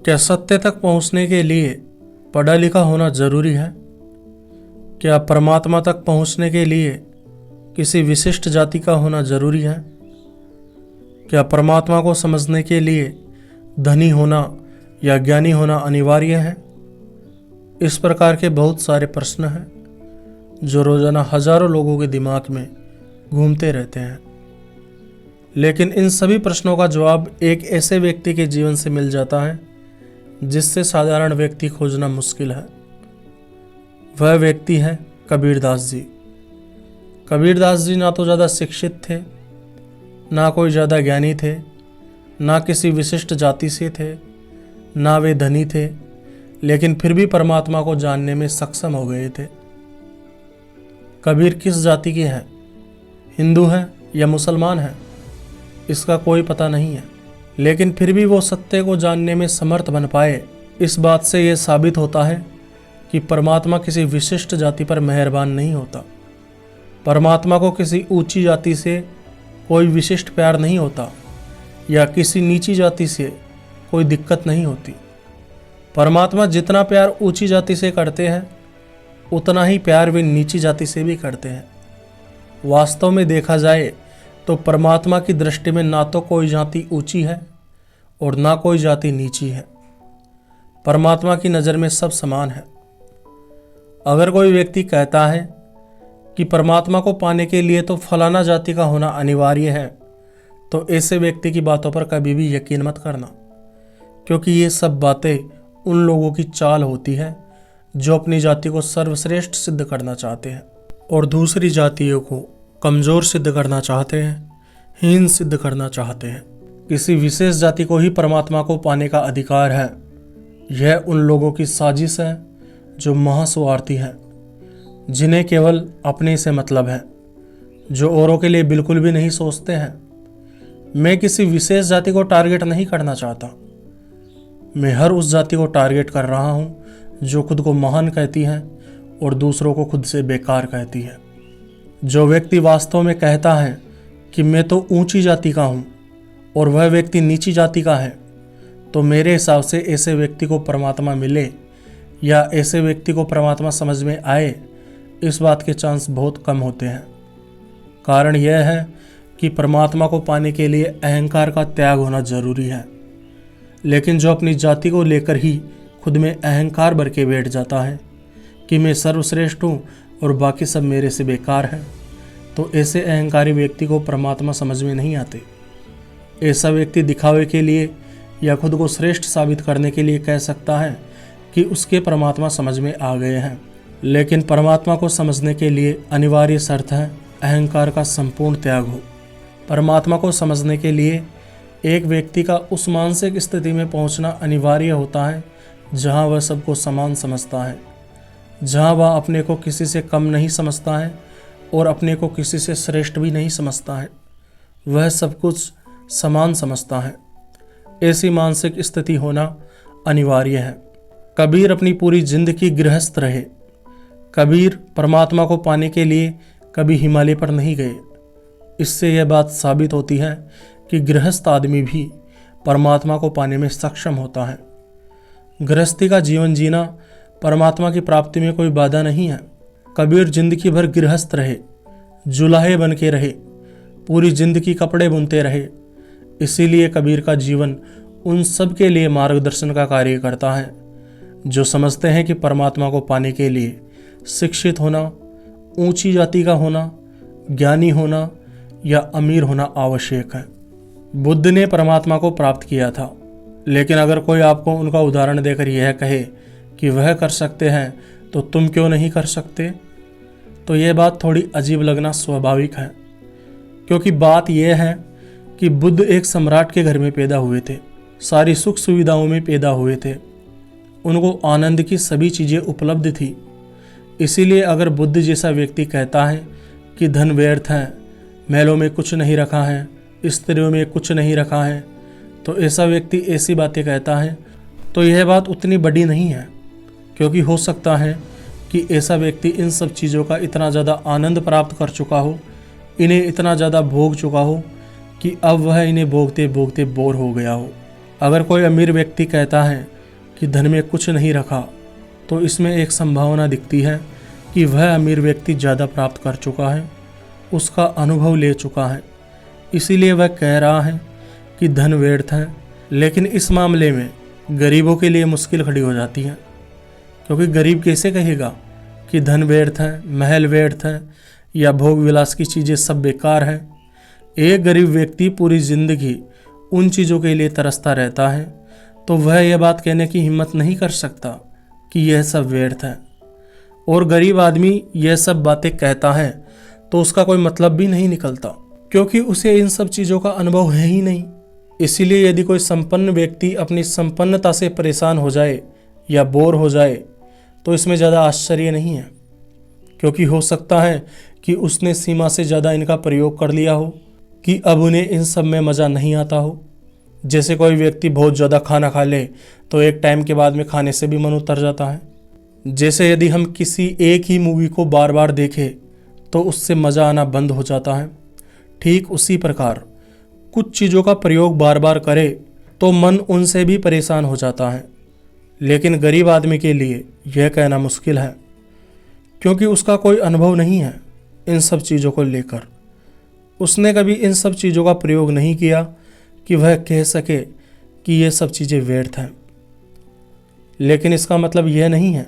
क्या सत्य तक पहुंचने के लिए पढ़ा लिखा होना जरूरी है? क्या परमात्मा तक पहुंचने के लिए किसी विशिष्ट जाति का होना जरूरी है? क्या परमात्मा को समझने के लिए धनी होना या ज्ञानी होना अनिवार्य है? इस प्रकार के बहुत सारे प्रश्न हैं जो रोजाना हजारों लोगों के दिमाग में घूमते रहते हैं, लेकिन इन सभी प्रश्नों का जवाब एक ऐसे व्यक्ति के जीवन से मिल जाता है जिससे साधारण व्यक्ति खोजना मुश्किल है। वह व्यक्ति है कबीरदास जी। कबीरदास जी ना तो ज़्यादा शिक्षित थे, ना कोई ज़्यादा ज्ञानी थे, ना किसी विशिष्ट जाति से थे, ना वे धनी थे, लेकिन फिर भी परमात्मा को जानने में सक्षम हो गए थे। कबीर किस जाति के हैं, हिंदू हैं या मुसलमान हैं, इसका कोई पता नहीं है, लेकिन फिर भी वो सत्य को जानने में समर्थ बन पाए। इस बात से यह साबित होता है कि परमात्मा किसी विशिष्ट जाति पर मेहरबान नहीं होता। परमात्मा को किसी ऊंची जाति से कोई विशिष्ट प्यार नहीं होता या किसी नीची जाति से कोई दिक्कत नहीं होती। परमात्मा जितना प्यार ऊंची जाति से करते हैं उतना ही प्यार वे नीची जाति से भी करते हैं। वास्तव में देखा जाए तो परमात्मा की दृष्टि में ना तो कोई जाति ऊंची है और ना कोई जाति नीची है। परमात्मा की नज़र में सब समान है। अगर कोई व्यक्ति कहता है कि परमात्मा को पाने के लिए तो फलाना जाति का होना अनिवार्य है, तो ऐसे व्यक्ति की बातों पर कभी भी यकीन मत करना, क्योंकि ये सब बातें उन लोगों की चाल होती है जो अपनी जाति को सर्वश्रेष्ठ सिद्ध करना चाहते हैं और दूसरी जातियों को कमज़ोर सिद्ध करना चाहते हैं, हीन सिद्ध करना चाहते हैं। किसी विशेष जाति को ही परमात्मा को पाने का अधिकार है। यह उन लोगों की साजिश है जो महास्वार्थी हैं, जिन्हें केवल अपने से मतलब है, जो औरों के लिए बिल्कुल भी नहीं सोचते हैं। मैं किसी विशेष जाति को टारगेट नहीं करना चाहता। मैं हर उस जाति को टारगेट कर रहा हूँ जो खुद को महान कहती है और दूसरों को खुद से बेकार कहती है। जो व्यक्ति वास्तव में कहता है कि मैं तो ऊंची जाति का हूँ और वह व्यक्ति नीची जाति का है, तो मेरे हिसाब से ऐसे व्यक्ति को परमात्मा मिले या ऐसे व्यक्ति को परमात्मा समझ में आए, इस बात के चांस बहुत कम होते हैं। कारण यह है कि परमात्मा को पाने के लिए अहंकार का त्याग होना जरूरी है। लेकिन जो अपनी जाति को लेकर ही खुद में अहंकार भर के बैठ जाता है कि मैं सर्वश्रेष्ठ हूँ और बाकी सब मेरे से बेकार हैं, तो ऐसे अहंकारी व्यक्ति को परमात्मा समझ में नहीं आते। ऐसा व्यक्ति दिखावे के लिए या खुद को श्रेष्ठ साबित करने के लिए कह सकता है कि उसके परमात्मा समझ में आ गए हैं, लेकिन परमात्मा को समझने के लिए अनिवार्य शर्त है अहंकार का संपूर्ण त्याग हो। परमात्मा को समझने के लिए एक व्यक्ति का उस मानसिक स्थिति में पहुंचना अनिवार्य होता है जहां वह सबको समान समझता है, जहां वह अपने को किसी से कम नहीं समझता है और अपने को किसी से श्रेष्ठ भी नहीं समझता है। वह सब कुछ समान समझता है। ऐसी मानसिक स्थिति होना अनिवार्य है। कबीर अपनी पूरी जिंदगी गृहस्थ रहे। कबीर परमात्मा को पाने के लिए कभी हिमालय पर नहीं गए। इससे यह बात साबित होती है कि गृहस्थ आदमी भी परमात्मा को पाने में सक्षम होता है। गृहस्थी का जीवन जीना परमात्मा की प्राप्ति में कोई बाधा नहीं है। कबीर जिंदगी भर गृहस्थ रहे, जुलाहे बन के रहे, पूरी जिंदगी कपड़े बुनते रहे। इसीलिए कबीर का जीवन उन सब के लिए मार्गदर्शन का कार्य करता है जो समझते हैं कि परमात्मा को पाने के लिए शिक्षित होना, ऊंची जाति का होना, ज्ञानी होना या अमीर होना आवश्यक है। बुद्ध ने परमात्मा को प्राप्त किया था, लेकिन अगर कोई आपको उनका उदाहरण देकर यह कहे कि वह कर सकते हैं तो तुम क्यों नहीं कर सकते, तो यह बात थोड़ी अजीब लगना स्वाभाविक है। क्योंकि बात यह है कि बुद्ध एक सम्राट के घर में पैदा हुए थे, सारी सुख सुविधाओं में पैदा हुए थे, उनको आनंद की सभी चीज़ें उपलब्ध थी। इसीलिए अगर बुद्ध जैसा व्यक्ति कहता है कि धन व्यर्थ है, महलों में कुछ नहीं रखा है, स्त्रियों में कुछ नहीं रखा है, तो ऐसा व्यक्ति ऐसी बातें कहता है तो यह बात उतनी बड़ी नहीं है। क्योंकि हो सकता है कि ऐसा व्यक्ति इन सब चीज़ों का इतना ज़्यादा आनंद प्राप्त कर चुका हो, इन्हें इतना ज़्यादा भोग चुका हो कि अब वह इन्हें भोगते भोगते बोर हो गया हो। अगर कोई अमीर व्यक्ति कहता है कि धन में कुछ नहीं रखा, तो इसमें एक संभावना दिखती है कि वह अमीर व्यक्ति ज़्यादा प्राप्त कर चुका है, उसका अनुभव ले चुका है, इसीलिए वह कह रहा है कि धन व्यर्थ है। लेकिन इस मामले में गरीबों के लिए मुश्किल खड़ी हो जाती है, क्योंकि गरीब कैसे कहेगा कि धन व्यर्थ है, महल व्यर्थ है या भोग विलास की चीज़ें सब बेकार हैं। एक गरीब व्यक्ति पूरी जिंदगी उन चीज़ों के लिए तरसता रहता है, तो वह यह बात कहने की हिम्मत नहीं कर सकता कि यह सब व्यर्थ है। और गरीब आदमी यह सब बातें कहता है तो उसका कोई मतलब भी नहीं निकलता, क्योंकि उसे इन सब चीज़ों का अनुभव है ही नहीं। इसीलिए यदि कोई संपन्न व्यक्ति अपनी संपन्नता से परेशान हो जाए या बोर हो जाए तो इसमें ज़्यादा आश्चर्य नहीं है, क्योंकि हो सकता है कि उसने सीमा से ज़्यादा इनका प्रयोग कर लिया हो कि अब उन्हें इन सब में मज़ा नहीं आता हो। जैसे कोई व्यक्ति बहुत ज़्यादा खाना खा ले तो एक टाइम के बाद में खाने से भी मन उतर जाता है। जैसे यदि हम किसी एक ही मूवी को बार बार देखें तो उससे मज़ा आना बंद हो जाता है, ठीक उसी प्रकार कुछ चीज़ों का प्रयोग बार बार करे तो मन उनसे भी परेशान हो जाता है। लेकिन गरीब आदमी के लिए यह कहना मुश्किल है, क्योंकि उसका कोई अनुभव नहीं है इन सब चीज़ों को लेकर। उसने कभी इन सब चीज़ों का प्रयोग नहीं किया कि वह कह सके कि ये सब चीज़ें व्यर्थ हैं। लेकिन इसका मतलब यह नहीं है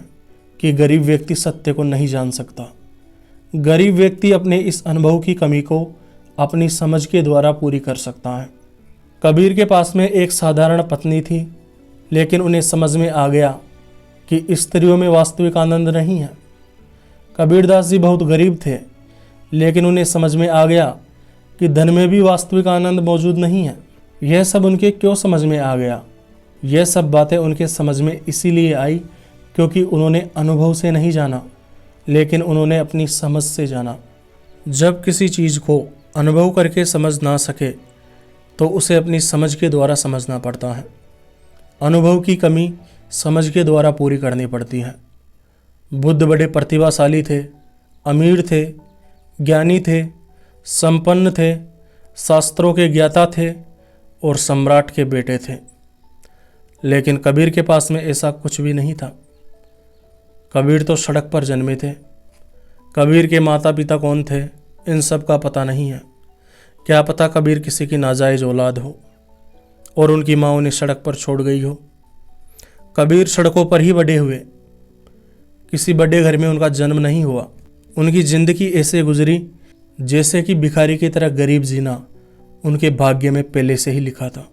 कि गरीब व्यक्ति सत्य को नहीं जान सकता। गरीब व्यक्ति अपने इस अनुभव की कमी को अपनी समझ के द्वारा पूरी कर सकता है। कबीर के पास में एक साधारण पत्नी थी, लेकिन उन्हें समझ में आ गया कि स्त्रियों में वास्तविक आनंद नहीं है। कबीरदास जी बहुत गरीब थे, लेकिन उन्हें समझ में आ गया कि धन में भी वास्तविक आनंद मौजूद नहीं है। यह सब उनके क्यों समझ में आ गया? यह सब बातें उनके समझ में इसीलिए आई क्योंकि उन्होंने अनुभव से नहीं जाना, लेकिन उन्होंने अपनी समझ से जाना। जब किसी चीज़ को अनुभव करके समझ ना सके तो उसे अपनी समझ के द्वारा समझना पड़ता है। अनुभव की कमी समझ के द्वारा पूरी करनी पड़ती है। बुद्ध बड़े प्रतिभाशाली थे, अमीर थे, ज्ञानी थे, संपन्न थे, शास्त्रों के ज्ञाता थे और सम्राट के बेटे थे। लेकिन कबीर के पास में ऐसा कुछ भी नहीं था। कबीर तो सड़क पर जन्मे थे। कबीर के माता पिता कौन थे, इन सब का पता नहीं है। क्या पता कबीर किसी की नाजायज औलाद हो और उनकी माँ उन्हें सड़क पर छोड़ गई हो। कबीर सड़कों पर ही बड़े हुए, किसी बड़े घर में उनका जन्म नहीं हुआ। उनकी ज़िंदगी ऐसे गुजरी जैसे कि भिखारी की तरह गरीब जीना उनके भाग्य में पहले से ही लिखा था।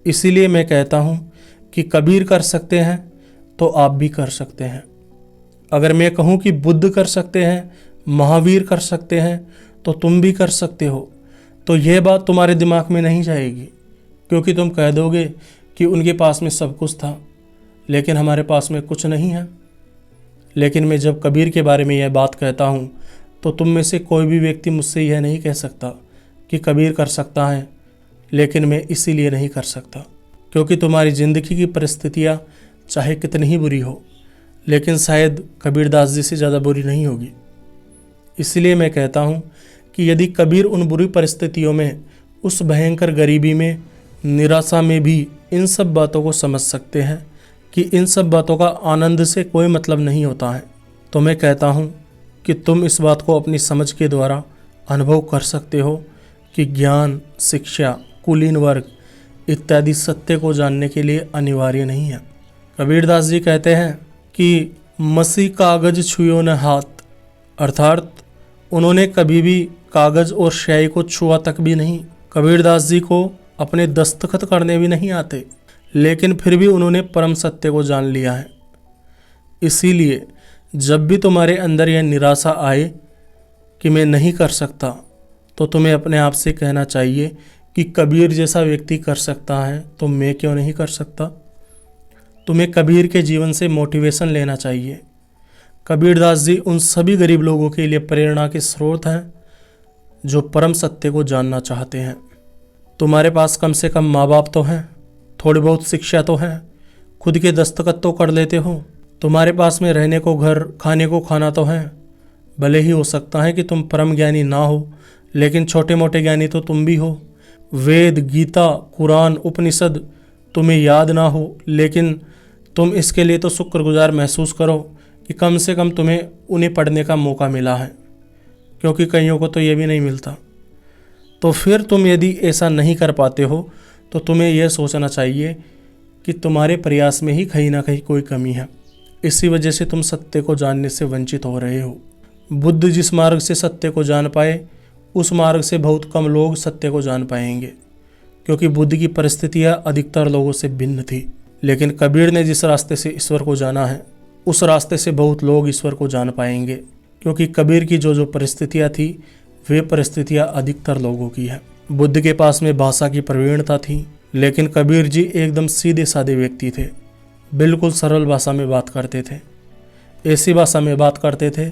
इसीलिए मैं कहता हूँ कि कबीर कर सकते हैं तो आप भी कर सकते हैं। अगर मैं कहूँ कि बुद्ध कर सकते हैं, महावीर कर सकते हैं, तो तुम भी कर सकते हो, तो यह बात तुम्हारे दिमाग में नहीं जाएगी, क्योंकि तुम कह दोगे कि उनके पास में सब कुछ था लेकिन हमारे पास में कुछ नहीं है। लेकिन मैं जब कबीर के बारे में यह बात कहता हूँ तो तुम में से कोई भी व्यक्ति मुझसे यह नहीं कह सकता कि कबीर कर सकता है, लेकिन मैं इसीलिए नहीं कर सकता क्योंकि तुम्हारी ज़िंदगी की परिस्थितियाँ चाहे कितनी ही बुरी हो, लेकिन शायद कबीरदास जी से ज़्यादा बुरी नहीं होगी। इसलिए मैं कहता हूँ कि यदि कबीर उन बुरी परिस्थितियों में, उस भयंकर गरीबी में, निराशा में भी इन सब बातों को समझ सकते हैं कि इन सब बातों का आनंद से कोई मतलब नहीं होता है, तो मैं कहता हूँ कि तुम इस बात को अपनी समझ के द्वारा अनुभव कर सकते हो कि ज्ञान, शिक्षा, कुलीन वर्ग इत्यादि सत्य को जानने के लिए अनिवार्य नहीं है। कबीरदास जी कहते हैं कि मसी कागज छुयो न हाथ, अर्थात उन्होंने कभी भी कागज और स्याही को छुआ तक भी नहीं। कबीरदास जी को अपने दस्तखत करने भी नहीं आते, लेकिन फिर भी उन्होंने परम सत्य को जान लिया है। इसीलिए जब भी तुम्हारे अंदर यह निराशा आए कि मैं नहीं कर सकता, तो तुम्हें अपने आप से कहना चाहिए कि कबीर जैसा व्यक्ति कर सकता है तो मैं क्यों नहीं कर सकता। तुम्हें कबीर के जीवन से मोटिवेशन लेना चाहिए। कबीरदास जी उन सभी गरीब लोगों के लिए प्रेरणा के स्रोत हैं जो परम सत्य को जानना चाहते हैं। तुम्हारे पास कम से कम माँ बाप तो हैं, थोड़ी बहुत शिक्षा तो है, खुद के दस्तखत तो कर लेते हो, तुम्हारे पास में रहने को घर, खाने को खाना तो है। भले ही हो सकता है कि तुम परम ज्ञानी ना हो, लेकिन छोटे मोटे ज्ञानी तो तुम भी हो। वेद, गीता, कुरान, उपनिषद तुम्हें याद ना हो, लेकिन तुम इसके लिए तो शुक्रगुजार महसूस करो कि कम से कम तुम्हें उन्हें पढ़ने का मौका मिला है, क्योंकि कईयों को तो ये भी नहीं मिलता। तो फिर तुम यदि ऐसा नहीं कर पाते हो तो तुम्हें यह सोचना चाहिए कि तुम्हारे प्रयास में ही कहीं ना कहीं कोई कमी है। इसी वजह से तुम सत्य को जानने से वंचित हो रहे हो। बुद्ध जिस मार्ग से सत्य को जान पाए, उस मार्ग से बहुत कम लोग सत्य को जान पाएंगे, क्योंकि बुद्ध की परिस्थितियाँ अधिकतर लोगों से भिन्न थी। लेकिन कबीर ने जिस रास्ते से ईश्वर को जाना है, उस रास्ते से बहुत लोग ईश्वर को जान पाएंगे, क्योंकि कबीर की जो परिस्थितियाँ थी वे परिस्थितियाँ अधिकतर लोगों की है। बुद्ध के पास में भाषा की प्रवीणता थी, लेकिन कबीर जी एकदम सीधे साधे व्यक्ति थे, बिल्कुल सरल भाषा में बात करते थे। ऐसी भाषा में बात करते थे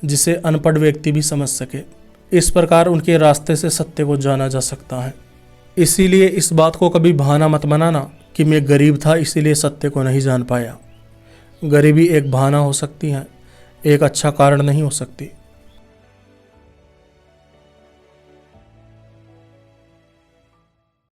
जिसे अनपढ़ व्यक्ति भी समझ सके। इस प्रकार उनके रास्ते से सत्य को जाना जा सकता है। इसीलिए इस बात को कभी बहाना मत बनाना कि मैं गरीब था इसीलिए सत्य को नहीं जान पाया। गरीबी एक बहाना हो सकती है, एक अच्छा कारण नहीं हो सकती।